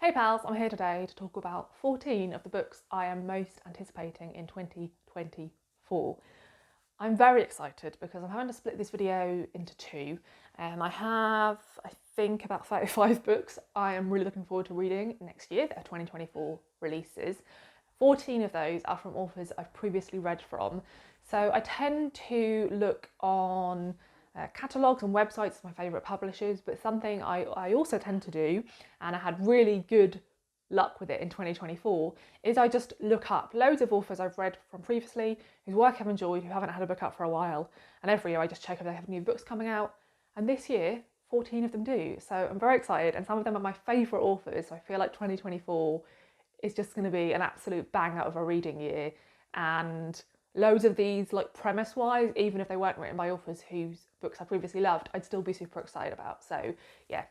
Hey pals, I'm here today to talk about 14 of the books I am most anticipating in 2024. I'm very excited because I'm having to split this video into two. I have, I think, about 35 books I am really looking forward to reading next year. They're 2024 releases. 14 of those are from authors I've previously read from. So I tend to look on catalogues and websites of my favourite publishers, but something I also tend to do, and I had really good luck with it in 2024, is I just look up loads of authors I've read from previously, whose work I've enjoyed, who haven't had a book out for a while, and every year I just check if they have new books coming out, and this year 14 of them do, so I'm very excited, and some of them are my favourite authors, so I feel like 2024 is just going to be an absolute bang out of a reading year, and loads of these, like premise-wise, even if they weren't written by authors whose books I previously loved, I'd still be super excited about. So yeah,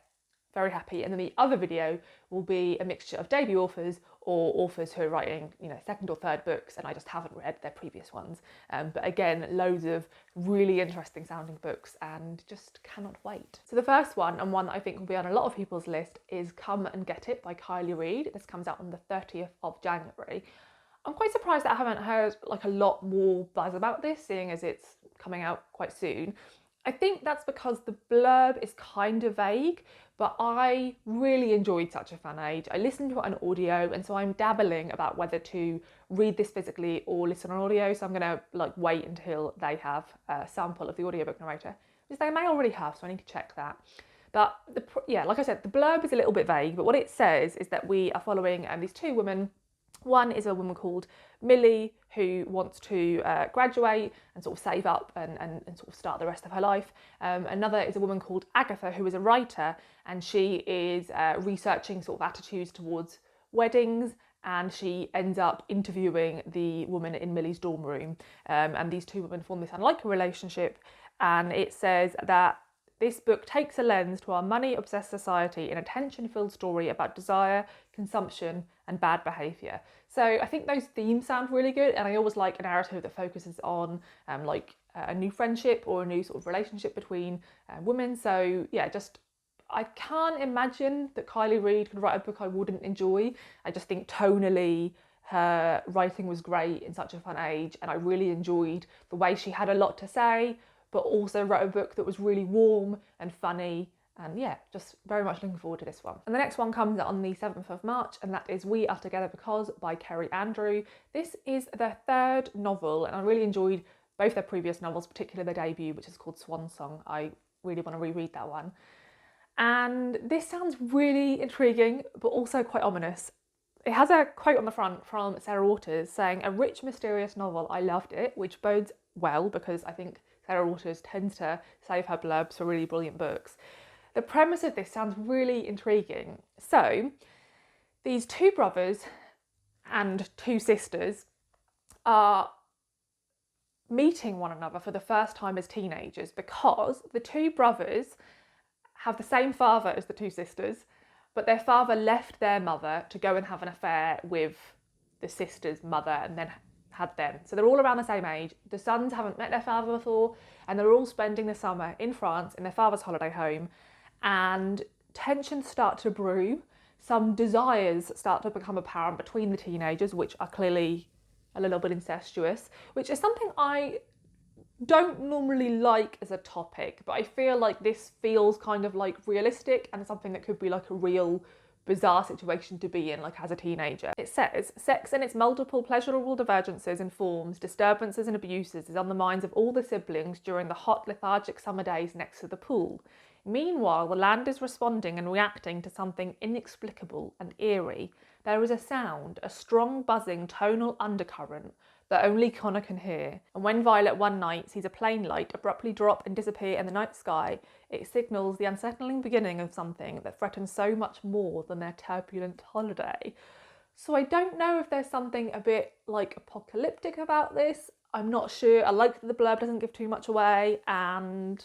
very happy. And then the other video will be a mixture of debut authors or authors who are writing, second or third books, and I just haven't read their previous ones. But again, loads of really interesting sounding books, and just cannot wait. So the first one, and one that I think will be on a lot of people's list, is Come and Get It by Kylie Reid. This comes out on the 30th of January. I'm quite surprised that I haven't heard like a lot more buzz about this, seeing as it's coming out quite soon. I think that's because the blurb is kind of vague, but I really enjoyed Such a Fun Age. I listened to it on audio, and so I'm dabbling about whether to read this physically or listen on audio, so I'm going to wait until they have a sample of the audiobook narrator, which they may already have, so I need to check that. But like I said, the blurb is a little bit vague, but what it says is that we are following these two women. One is a woman called Millie, who wants to graduate and sort of save up and sort of start the rest of her life. Another is a woman called Agatha, who is a writer, and she is researching sort of attitudes towards weddings, and she ends up interviewing the woman in Millie's dorm room. And these two women form this unlikely relationship, and it says that this book takes a lens to our money-obsessed society in a tension-filled story about desire, consumption, and bad behaviour. So I think those themes sound really good, and I always like a narrative that focuses on a new friendship or a new sort of relationship between women. So yeah, I can't imagine that Kylie Reid could write a book I wouldn't enjoy. I just think tonally her writing was great in Such a Fun Age, and I really enjoyed the way she had a lot to say, but also wrote a book that was really warm and funny, and yeah, just very much looking forward to this one. And the next one comes on the 7th of March, and that is We Are Together Because by Kerry Andrew. This is their third novel, and I really enjoyed both their previous novels, particularly their debut, which is called Swan Song. I really want to reread that one. And this sounds really intriguing, but also quite ominous. It has a quote on the front from Sarah Waters saying, "A rich, mysterious novel, I loved it," which bodes well because I think Sarah Waters tends to save her blurbs for really brilliant books. The premise of this sounds really intriguing. So, these two brothers and two sisters are meeting one another for the first time as teenagers because the two brothers have the same father as the two sisters, but their father left their mother to go and have an affair with the sister's mother and then had them. So they're all around the same age. The sons haven't met their father before, and they're all spending the summer in France in their father's holiday home, and tensions start to brew. Some desires start to become apparent between the teenagers, which are clearly a little bit incestuous, which is something I don't normally like as a topic, but I feel like this feels kind of like realistic and something that could be like a real bizarre situation to be in, like as a teenager. It says, sex in its multiple pleasurable divergences in forms, disturbances and abuses is on the minds of all the siblings during the hot, lethargic summer days next to the pool. Meanwhile, the land is responding and reacting to something inexplicable and eerie. There is a sound, a strong buzzing tonal undercurrent that only Connor can hear. And when Violet one night sees a plane light abruptly drop and disappear in the night sky, it signals the unsettling beginning of something that threatens so much more than their turbulent holiday. So I don't know if there's something a bit like apocalyptic about this. I'm not sure. I like that the blurb doesn't give too much away, and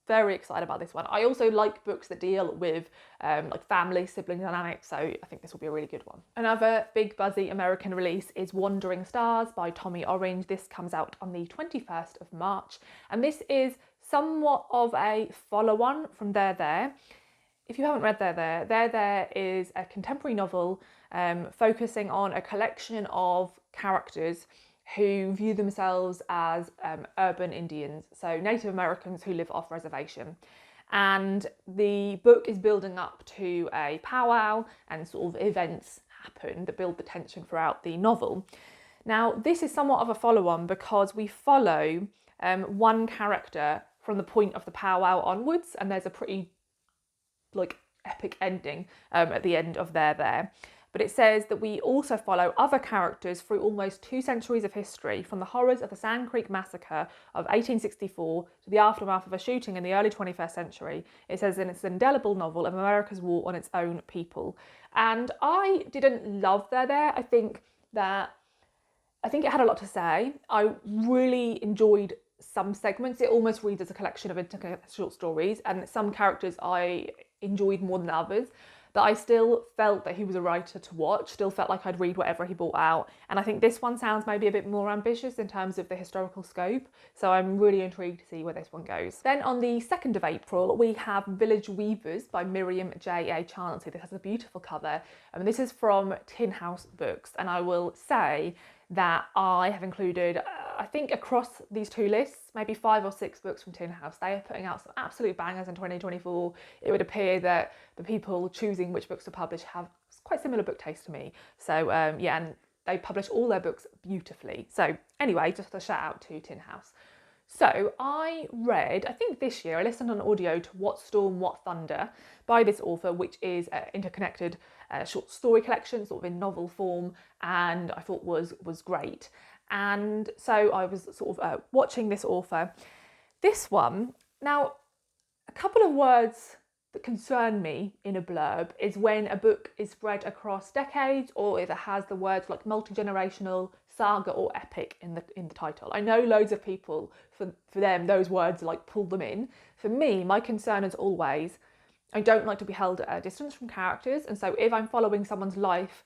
very excited about this one. I also like books that deal with like family, sibling dynamics, so I think this will be a really good one. Another big buzzy American release is Wandering Stars by Tommy Orange. This comes out on the 21st of March, and this is somewhat of a follow-on from There There. if you haven't read There is a contemporary novel focusing on a collection of characters who view themselves as urban Indians, so Native Americans who live off reservation. And the book is building up to a powwow, and sort of events happen that build the tension throughout the novel. Now, this is somewhat of a follow-on because we follow one character from the point of the powwow onwards, and there's a pretty epic ending at the end of There. But it says that we also follow other characters through almost 2 centuries of history, from the horrors of the Sand Creek Massacre of 1864 to the aftermath of a shooting in the early 21st century. It says in its indelible novel of America's war on its own people. And I didn't love There. I think it had a lot to say. I really enjoyed some segments. It almost reads as a collection of short stories, and some characters I enjoyed more than others. But I still felt that he was a writer to watch, still felt like I'd read whatever he brought out. And I think this one sounds maybe a bit more ambitious in terms of the historical scope. So I'm really intrigued to see where this one goes. Then on the 2nd of April, we have Village Weavers by Miriam J.A. Charnley. This has a beautiful cover. And this is from Tin House Books. And I will say that I have included, I think across these 2 lists, maybe 5 or 6 books from Tin House. They are putting out some absolute bangers in 2024. It would appear that the people choosing which books to publish have quite similar book taste to me. So yeah, and they publish all their books beautifully. So anyway, just a shout out to Tin House. So I read, I think this year, I listened on audio to What Storm, What Thunder by this author, which is an interconnected short story collection, sort of in novel form, and I thought was great. And so I was sort of watching this author. This one, now, a couple of words that concern me in a blurb is when a book is spread across decades, or if it has the words like multi-generational, saga or epic in the title. I know loads of people, for them, those words pull them in. For me, my concern is always, I don't like to be held at a distance from characters. And so if I'm following someone's life,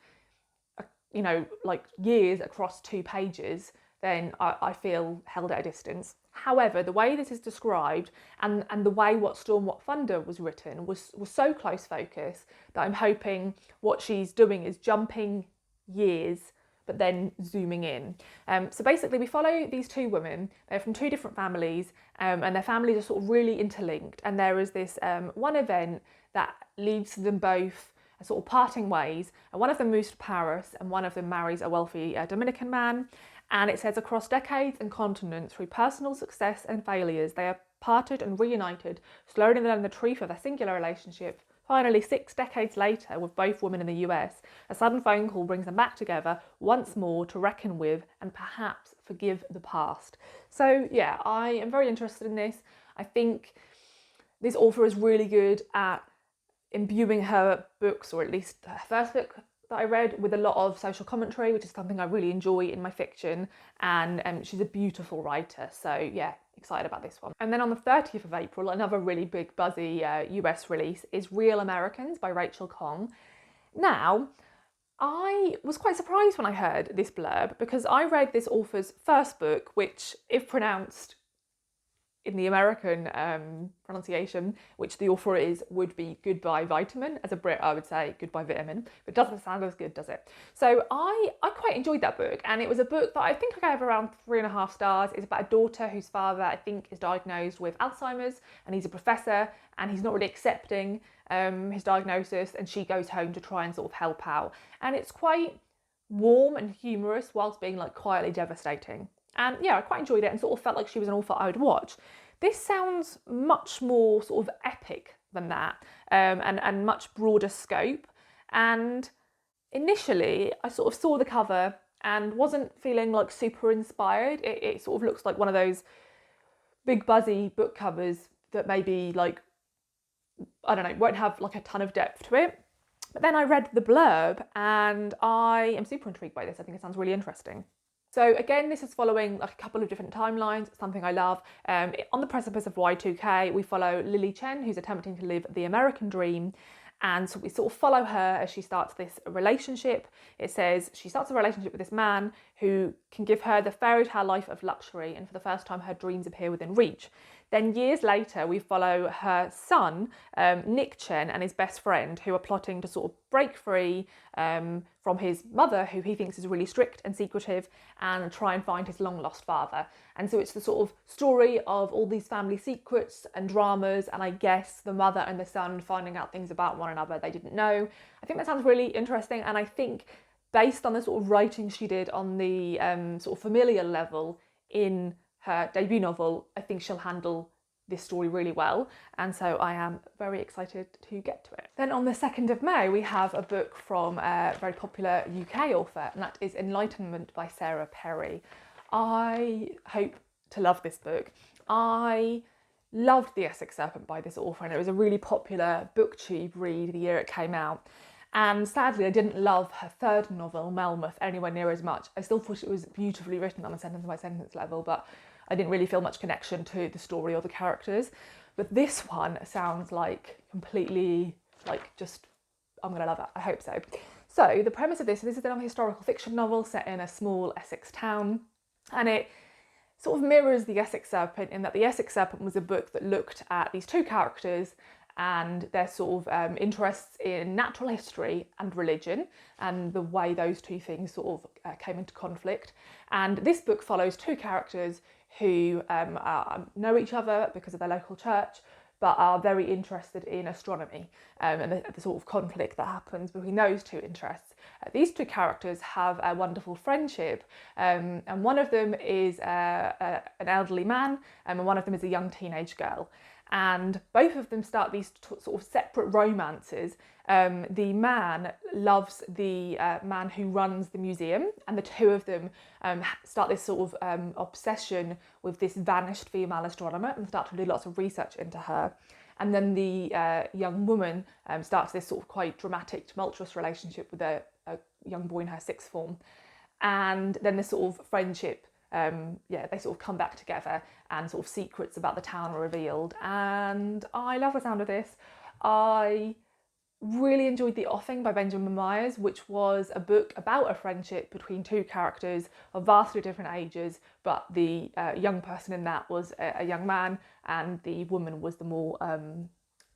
years across 2 pages, then I feel held at a distance. However, the way this is described and the way What Storm, What Thunder was written was so close focus that I'm hoping what she's doing is jumping years but then zooming in. So basically we follow these 2 women. They're from 2 different families, and their families are sort of really interlinked, and there is this one event that leads to them both sort of parting ways, and one of them moves to Paris and one of them marries a wealthy Dominican man. And it says, across decades and continents, through personal success and failures, they are parted and reunited, slowly learn the truth of their singular relationship. Finally, 6 decades later, with both women in the US, a sudden phone call brings them back together once more to reckon with and perhaps forgive the past. So yeah, I am very interested in this. I think this author is really good at imbuing her books, or at least her first book that I read, with a lot of social commentary, which is something I really enjoy in my fiction, and she's a beautiful writer. So yeah, excited about this one. And then on the 30th of April, another really big buzzy US release is Real Americans by Rachel Khong. Now, I was quite surprised when I heard this blurb, because I read this author's first book, which, if pronounced in the American pronunciation, which the author is, would be Goodbye Vitamin. As a Brit, I would say Goodbye Vitamin, but it doesn't sound as good, does it? So I quite enjoyed that book, and it was a book that I think I gave around 3.5 stars. It's about a daughter whose father, I think, is diagnosed with Alzheimer's, and he's a professor, and he's not really accepting his diagnosis, and she goes home to try and sort of help out. And it's quite warm and humorous whilst being quietly devastating. And yeah, I quite enjoyed it and sort of felt like she was an author I would watch. This sounds much more sort of epic than that, and much broader scope. And initially, I sort of saw the cover and wasn't feeling super inspired. It sort of looks like one of those big buzzy book covers that maybe I don't know, won't have a ton of depth to it. But then I read the blurb and I am super intrigued by this. I think it sounds really interesting. So again, this is following a couple of different timelines, something I love. On the precipice of Y2K, we follow Lily Chen, who's attempting to live the American dream. And so we sort of follow her as she starts this relationship. It says she starts a relationship with this man who can give her the fairy tale life of luxury, and for the first time her dreams appear within reach. Then years later, we follow her son, Nick Chen, and his best friend, who are plotting to sort of break free from his mother, who he thinks is really strict and secretive, and try and find his long lost father. And so it's the sort of story of all these family secrets and dramas, and I guess the mother and the son finding out things about one another they didn't know. I think that sounds really interesting, and I think based on the sort of writing she did on the sort of familial level in her debut novel, I think she'll handle this story really well, and so I am very excited to get to it. Then on the 2nd of May we have a book from a very popular UK author, and that is Enlightenment by Sarah Perry. I hope to love this book. I loved The Essex Serpent by this author, and it was a really popular booktube read the year it came out. And sadly, I didn't love her third novel, Melmoth, anywhere near as much. I still thought it was beautifully written on a sentence by sentence level, but I didn't really feel much connection to the story or the characters. But this one sounds like completely, like, just, I'm gonna love it. I hope so. So the premise of this is another historical fiction novel set in a small Essex town, and it sort of mirrors The Essex Serpent in that The Essex Serpent was a book that looked at these two characters and their sort of interests in natural history and religion, and the way those two things sort of came into conflict. And this book follows two characters who know each other because of their local church, but are very interested in astronomy and the sort of conflict that happens between those two interests. These two characters have a wonderful friendship, and one of them is an elderly man, and one of them is a young teenage girl. And both of them start these sort of separate romances. The man loves the man who runs the museum, and the two of them start this sort of obsession with this vanished female astronomer and start to do lots of research into her. And then the young woman starts this sort of quite dramatic, tumultuous relationship with a young boy in her sixth form. And then this sort of friendship, they sort of come back together, and sort of secrets about the town are revealed. And I love the sound of this. I really enjoyed The Offing by Benjamin Myers, which was a book about a friendship between two characters of vastly different ages, but the young person in that was a young man, and the woman was the more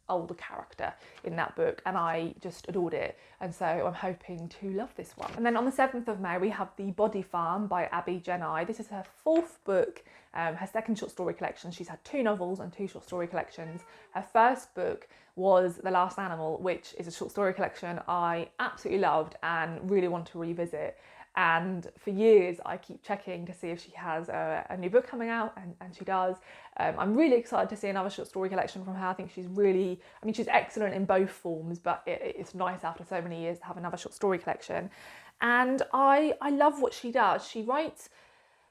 older character in that book, and I just adored it, and so I'm hoping to love this one. And then on the 7th of May we have The Body Farm by Abby Jenai. This is her fourth book, her second short story collection. She's had two novels and two short story collections. Her first book was The Last Animal, which is a short story collection I absolutely loved and really want to revisit. And for years I keep checking to see if she has a new book coming out, and she does. I'm really excited to see another short story collection from her. I think she's really, she's excellent in both forms, but it's nice after so many years to have another short story collection. And I love what she does. She writes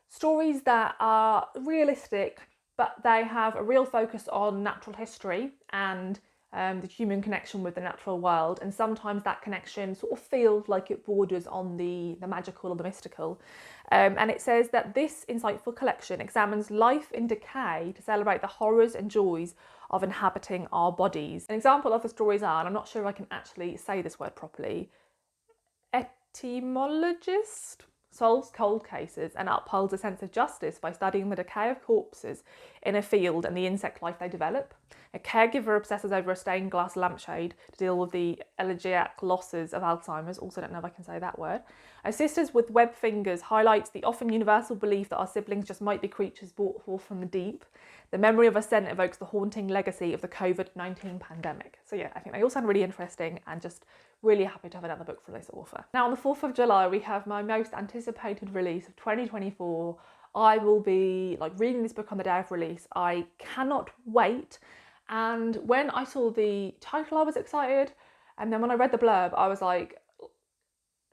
stories that are realistic, but they have a real focus on natural history and the human connection with the natural world, and sometimes that connection sort of feels like it borders on the magical or the mystical. And it says that this insightful collection examines life in decay to celebrate the horrors and joys of inhabiting our bodies. An example of the stories are, and I'm not sure if I can actually say this word properly, etymologist solves cold cases and upholds a sense of justice by studying the decay of corpses in a field and the insect life they develop. A caregiver obsesses over a stained glass lampshade to deal with the elegiac losses of Alzheimer's. Also don't know if I can say that word. A sisters with webbed fingers highlights the often universal belief that our siblings just might be creatures brought forth from the deep. The memory of a scent evokes the haunting legacy of the COVID-19 pandemic. So yeah, I think they all sound really interesting, and just really happy to have another book from this author. Now on the 4th of July, we have my most anticipated release of 2024. I will be reading this book on the day of release. I cannot wait. And when I saw the title, I was excited. And then when I read the blurb, I was like,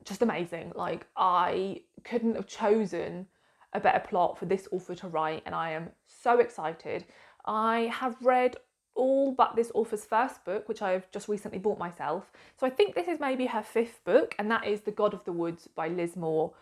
just amazing. I couldn't have chosen a better plot for this author to write, and I am so excited. I have read all but this author's first book, which I've just recently bought myself. So I think this is maybe her 5th book, and that is The God of the Woods by Liz Moore.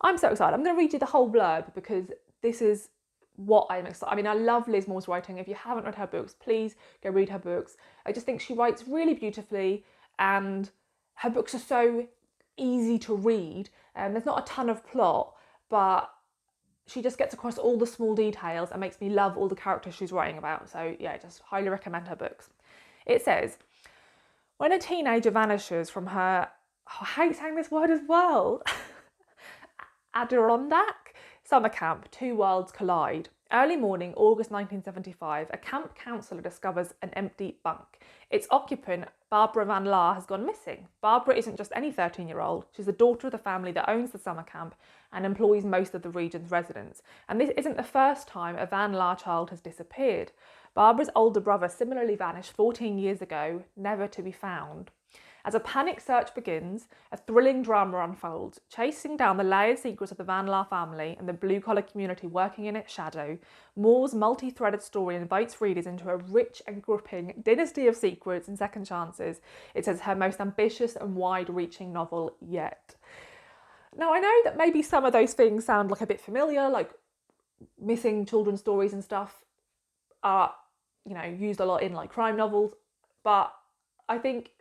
I'm so excited. I'm going to read you the whole blurb because this is what I'm excited. I love Liz Moore's writing. If you haven't read her books, please go read her books. I just think she writes really beautifully, and her books are so easy to read. There's not a ton of plot, but she just gets across all the small details and makes me love all the characters she's writing about. So yeah, just highly recommend her books. It says, when a teenager vanishes from her, I hate saying this word as well, Adirondack summer camp, two worlds collide. Early morning, August 1975, a camp counsellor discovers an empty bunk. Its occupant, Barbara Van Laar, has gone missing. Barbara isn't just any 13-year-old. She's the daughter of the family that owns the summer camp and employs most of the region's residents. And this isn't the first time a Van Laar child has disappeared. Barbara's older brother similarly vanished 14 years ago, never to be found. As a panic search begins, a thrilling drama unfolds, chasing down the layered secrets of the Van Laar family and the blue-collar community working in its shadow. Moore's multi-threaded story invites readers into a rich and gripping dynasty of secrets and second chances. It says her most ambitious and wide-reaching novel yet. Now, I know that maybe some of those things sound like a bit familiar, like missing children's stories and stuff are, used a lot in like crime novels, but I think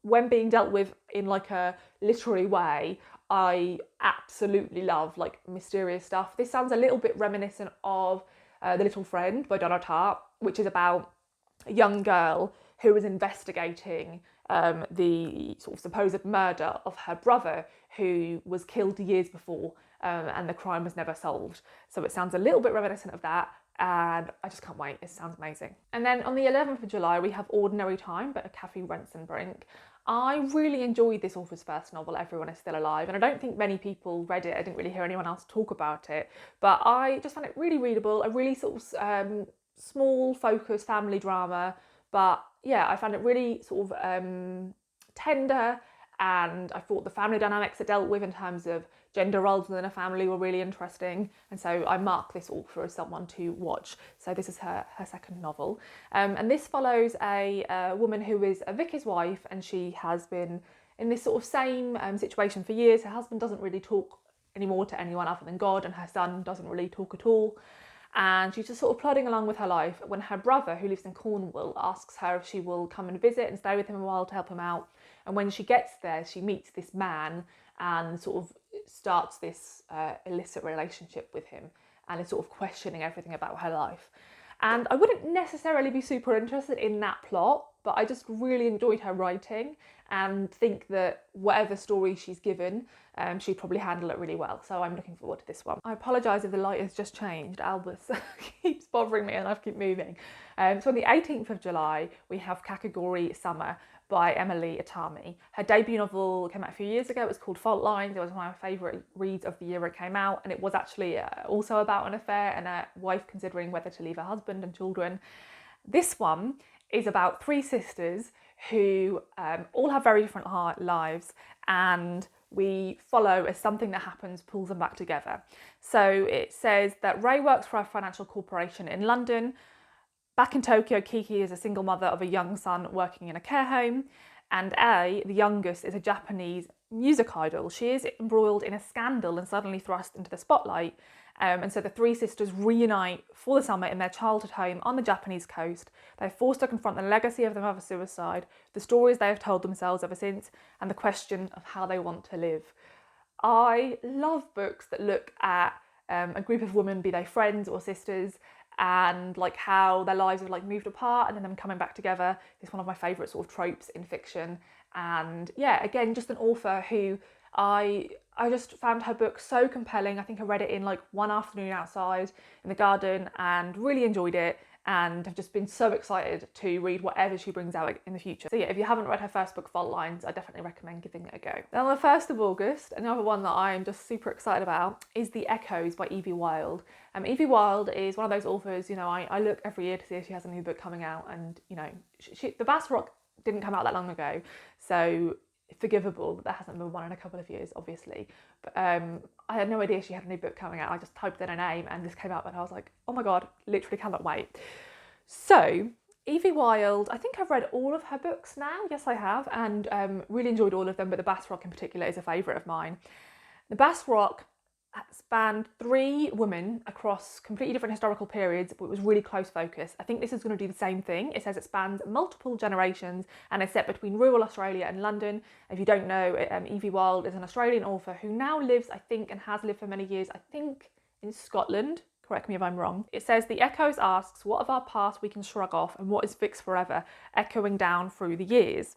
when being dealt with in like a literary way, I absolutely love like mysterious stuff. This sounds a little bit reminiscent of The Little Friend by Donna Tartt, which is about a young girl who is investigating the sort of supposed murder of her brother, who was killed years before, and the crime was never solved. So it sounds a little bit reminiscent of that, and I just can't wait. It sounds amazing. And then on the 11th of July, we have Ordinary Time by Kathy Rensenbrink. I really enjoyed this author's first novel, Everyone is Still Alive, and I don't think many people read it. I didn't really hear anyone else talk about it, but I just found it really readable, a really sort of small, focused family drama. But yeah, I found it really sort of tender, and I thought the family dynamics it dealt with in terms of gender roles within a family were really interesting, and so I mark this author as someone to watch. So this is her second novel, and this follows a woman who is a vicar's wife, and she has been in this sort of same situation for years. Her husband doesn't really talk anymore to anyone other than God, and her son doesn't really talk at all. And she's just sort of plodding along with her life when her brother, who lives in Cornwall, asks her if she will come and visit and stay with him a while to help him out. And when she gets there, she meets this man and sort of starts this illicit relationship with him, and is sort of questioning everything about her life. And I wouldn't necessarily be super interested in that plot, but I just really enjoyed her writing and think that whatever story she's given, she'd probably handle it really well. So I'm looking forward to this one. I apologise if the light has just changed. Albus keeps bothering me and I have to keep moving. So on the 18th of July, we have Kiki Summer by Emily Itami. Her debut novel came out a few years ago. It was called Fault Lines. It was one of my favourite reads of the year it came out, and it was actually also about an affair and a wife considering whether to leave her husband and children. This one is about three sisters who all have very different lives, and we follow as something that happens pulls them back together. So it says that Ray works for a financial corporation in London. Back in Tokyo, Kiki is a single mother of a young son working in a care home, and A, the youngest, is a Japanese music idol. She is embroiled in a scandal and suddenly thrust into the spotlight. And so the three sisters reunite for the summer in their childhood home on the Japanese coast. They're forced to confront the legacy of their mother's suicide, the stories they have told themselves ever since, and the question of how they want to live. I love books that look at a group of women, be they friends or sisters, and like how their lives have like moved apart and then them coming back together. It's one of my favourite sort of tropes in fiction. And yeah, again, just an author who I just found her book so compelling. I think I read it in like one afternoon outside in the garden and really enjoyed it, and have just been so excited to read whatever she brings out in the future. So yeah, if you haven't read her first book, Fault Lines, I definitely recommend giving it a go. Then on the 1st of August, another one that I'm just super excited about is The Echoes by Evie Wyld. Evie Wyld is one of those authors, I look every year to see if she has a new book coming out, and The Bass Rock didn't come out that long ago, so forgivable that there hasn't been one in a couple of years, obviously. But I had no idea she had a new book coming out. I just typed in her name and this came up, and I was like, oh my god, literally cannot wait. So Evie Wyld, I think I've read all of her books now. Yes, I have, and really enjoyed all of them, but The Bass Rock in particular is a favourite of mine. The Bass Rock spanned three women across completely different historical periods, but it was really close focus. I think this is going to do the same thing. It says it spans multiple generations and is set between rural Australia and London. If you don't know, Evie Wyld is an Australian author who now lives, I think, and has lived for many years, I think in Scotland. Correct me if I'm wrong. It says, the echoes asks, what of our past we can shrug off and what is fixed forever, echoing down through the years.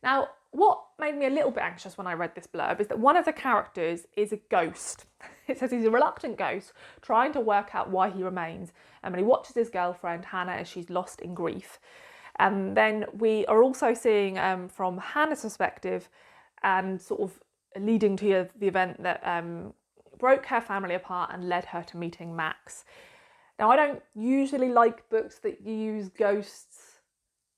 Now, what made me a little bit anxious when I read this blurb is that one of the characters is a ghost. It says he's a reluctant ghost trying to work out why he remains, and he watches his girlfriend Hannah as she's lost in grief. And then we are also seeing from Hannah's perspective, and sort of leading to the event that broke her family apart and led her to meeting Max. Now, I don't usually like books that use ghosts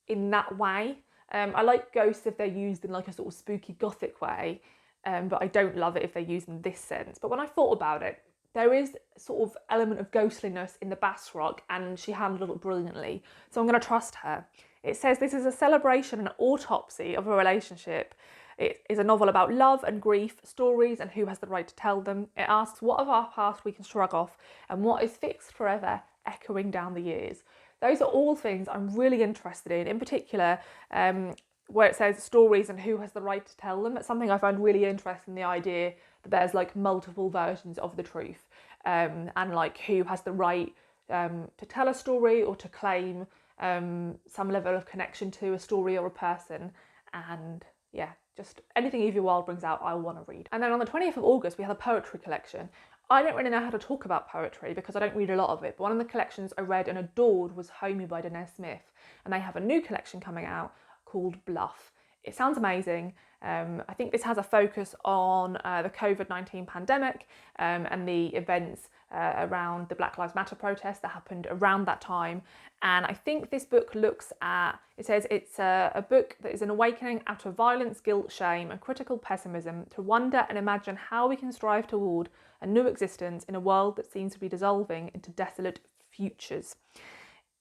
in that way. I like ghosts if they're used in like a sort of spooky gothic way, but I don't love it if they're used in this sense. But when I thought about it, there is a sort of element of ghostliness in the Basrock, and she handled it brilliantly. So I'm going to trust her. It says this is a celebration and autopsy of a relationship. It is a novel about love and grief, stories and who has the right to tell them. It asks what of our past we can shrug off and what is fixed forever, echoing down the years. Those are all things I'm really interested in particular, where it says stories and who has the right to tell them. It's something I find really interesting, the idea that there's like multiple versions of the truth, and like who has the right to tell a story or to claim some level of connection to a story or a person. And yeah, just anything Evie Wilde brings out, I want to read. And then on the 20th of August, we had a poetry collection. I don't really know how to talk about poetry because I don't read a lot of it, but one of the collections I read and adored was Homey by Danez Smith, and they have a new collection coming out called Bluff. It sounds amazing. I think this has a focus on the COVID-19 pandemic and the events around the Black Lives Matter protests that happened around that time. And I think this book looks at, it says it's a book that is an awakening out of violence, guilt, shame and critical pessimism to wonder and imagine how we can strive toward a new existence in a world that seems to be dissolving into desolate futures.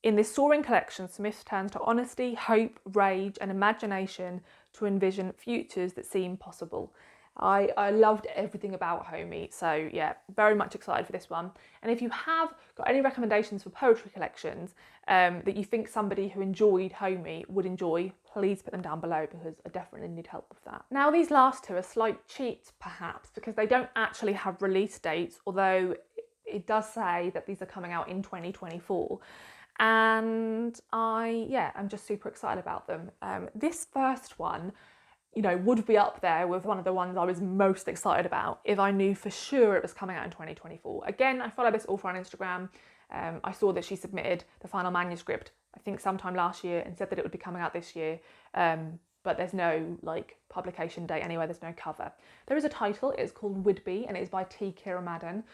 In this soaring collection, Smith turns to honesty, hope, rage and imagination to envision futures that seem possible. I loved everything about Homey, so yeah, very much excited for this one. And if you have got any recommendations for poetry collections that you think somebody who enjoyed Homey would enjoy, please put them down below because I definitely need help with that. Now these last two are slight cheats perhaps because they don't actually have release dates, although it does say that these are coming out in 2024. And I'm just super excited about them. This first one, you know, would be up there with one of the ones I was most excited about if I knew for sure it was coming out in 2024. Again, I follow this author on Instagram. I saw that she submitted the final manuscript, I think sometime last year, and said that it would be coming out this year. But there's no like publication date anywhere, there's no cover. There is a title, it's called Would-Be, and it is by T. Kira Madden.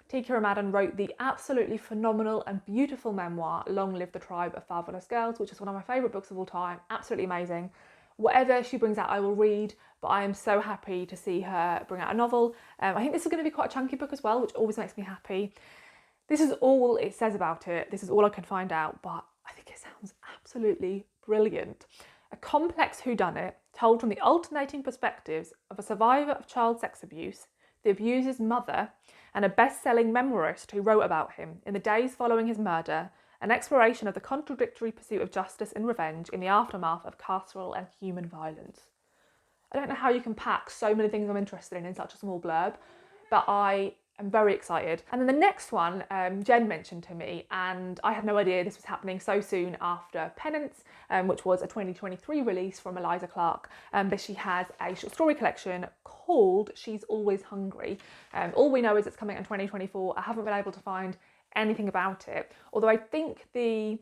T. Kira Madden wrote the absolutely phenomenal and beautiful memoir, Long Live the Tribe of Fatherless Girls, which is one of my favourite books of all time, absolutely amazing. Whatever she brings out, I will read, but I am so happy to see her bring out a novel. I think this is going to be quite a chunky book as well, which always makes me happy. This is all it says about it. This is all I can find out, but I think it sounds absolutely brilliant. A complex whodunit told from the alternating perspectives of a survivor of child sex abuse, the abuser's mother, and a best-selling memoirist who wrote about him in the days following his murder, an exploration of the contradictory pursuit of justice and revenge in the aftermath of carceral and human violence. I don't know how you can pack so many things I'm interested in such a small blurb, but I am very excited. And then the next one, Jen mentioned to me, and I had no idea this was happening so soon after Penance, which was a 2023 release from Eliza Clark, but she has a short story collection called She's Always Hungry. All we know is it's coming in 2024. I haven't been able to find anything about it, although I think the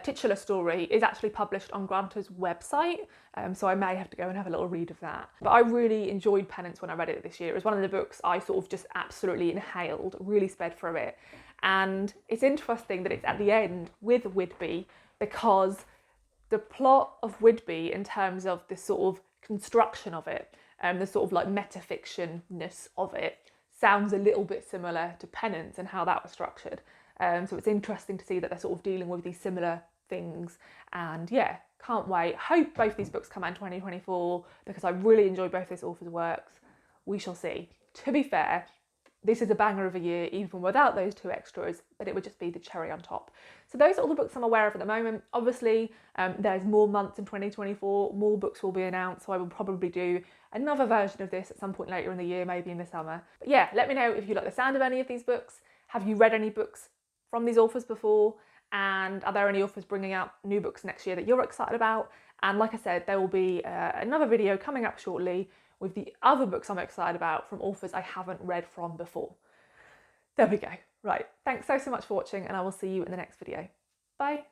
titular story is actually published on Granta's website, so I may have to go and have a little read of that. But I really enjoyed Penance when I read it this year. It was one of the books I sort of just absolutely inhaled, really sped through it. And it's interesting that it's at the end with Would-Be, because the plot of Would-Be in terms of the sort of construction of it and the sort of like metafiction-ness of it sounds a little bit similar to Penance and how that was structured. So it's interesting to see that they're sort of dealing with these similar things. And yeah, can't wait. Hope both these books come out in 2024 because I really enjoy both these authors' works. We shall see. To be fair, this is a banger of a year even without those 2 extras, but it would just be the cherry on top. So those are all the books I'm aware of at the moment. Obviously, there's more months in 2024, more books will be announced, so I will probably do another version of this at some point later in the year, maybe in the summer. But yeah, let me know if you like the sound of any of these books. Have you read any books from these authors before? And are there any authors bringing out new books next year that you're excited about? And like I said, there will be another video coming up shortly with the other books I'm excited about from authors I haven't read from before. There we go. Right, thanks so much for watching, and I will see you in the next video. Bye.